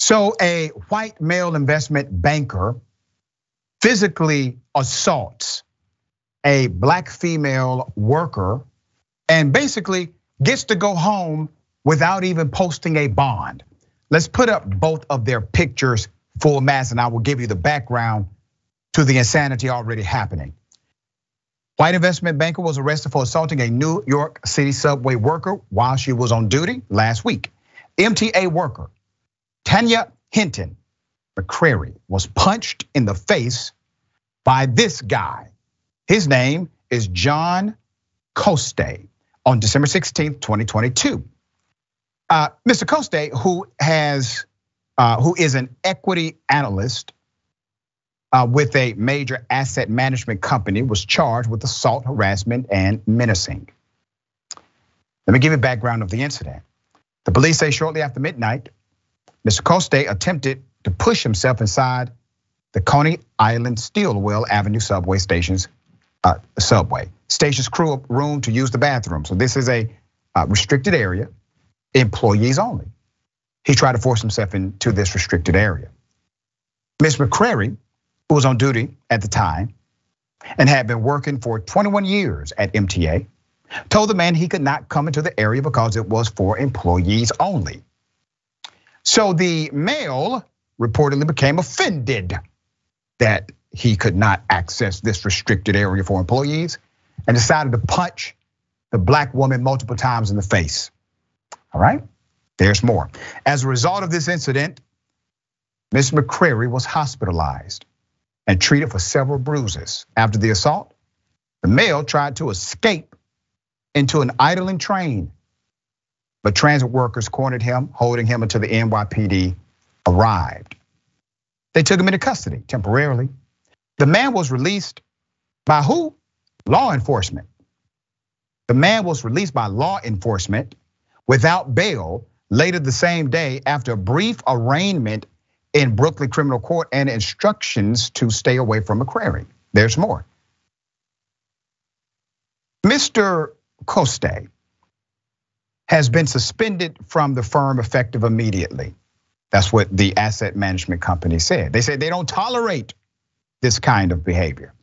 So a white male investment banker physically assaults a black female worker and basically gets to go home without even posting a bond. Let's put up both of their pictures full mass and I will give you the background to the insanity already happening. White investment banker was arrested for assaulting a New York City subway worker while she was on duty last week. MTA worker Tanya McCray was punched in the face by this guy. His name is Jean-Francois Coste on December 16th, 2022. Mr. Coste, who is an equity analyst with a major asset management company, was charged with assault, harassment, and menacing. Let me give you background of the incident. The police say shortly after midnight, Mr. Coste attempted to push himself inside the Coney Island Stillwell Avenue subway station's crew room to use the bathroom. So this is a restricted area, employees only. He tried to force himself into this restricted area. Ms. McCray, who was on duty at the time and had been working for 21 years at MTA, told the man he could not come into the area because it was for employees only. So the male reportedly became offended that he could not access this restricted area for employees and decided to punch the black woman multiple times in the face. All right, there's more. As a result of this incident, Ms. McCray was hospitalized and treated for several bruises. After the assault, the male tried to escape into an idling train, but transit workers cornered him, holding him until the NYPD arrived. They took him into custody temporarily. The man was released by who? Law enforcement. The man was released by law enforcement without bail later the same day after a brief arraignment in Brooklyn Criminal Court and instructions to stay away from McCray. There's more. Mr. Coste has been suspended from the firm effective immediately. That's what the asset management company said. They said they don't tolerate this kind of behavior.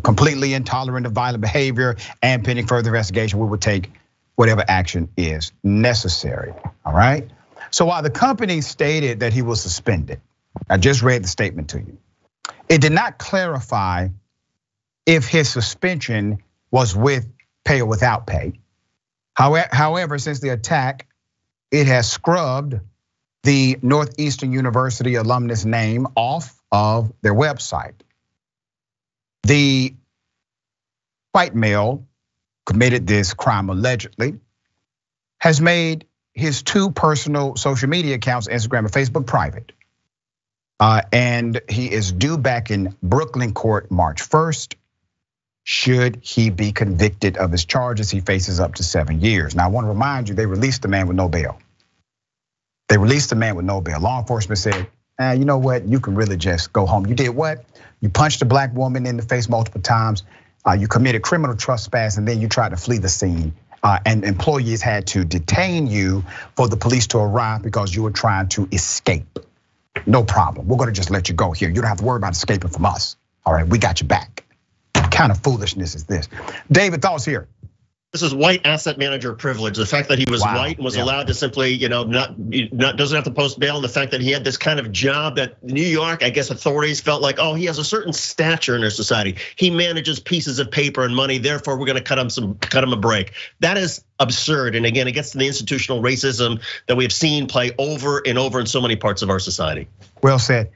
Completely intolerant of violent behavior, and pending further investigation, we will take whatever action is necessary, all right? So while the company stated that he was suspended, I just read the statement to you. It did not clarify if his suspension was with pay or without pay. However, since the attack, it has scrubbed the Northeastern University alumnus name off of their website. The white male committed this crime allegedly, has made his two personal social media accounts, Instagram and Facebook, private. And he is due back in Brooklyn court March 1st. Should he be convicted of his charges, he faces up to 7 years. Now I want to remind you, they released the man with no bail. They released the man with no bail. Law enforcement said, you know what, you can really just go home. You did what? You punched a black woman in the face multiple times. You committed criminal trespass, and then you tried to flee the scene. And employees had to detain you for the police to arrive because you were trying to escape. No problem, we're gonna just let you go here. You don't have to worry about escaping from us. All right, we got you back. What kind of foolishness is this? David, thoughts here? This is white asset manager privilege. The fact that he was white and was allowed to simply, doesn't have to post bail, and the fact that he had this kind of job that New York, I guess authorities felt like, oh, he has a certain stature in our society. He manages pieces of paper and money, therefore we're gonna cut him a break. That is absurd. And again, it gets to the institutional racism that we have seen play over and over in so many parts of our society. Well said.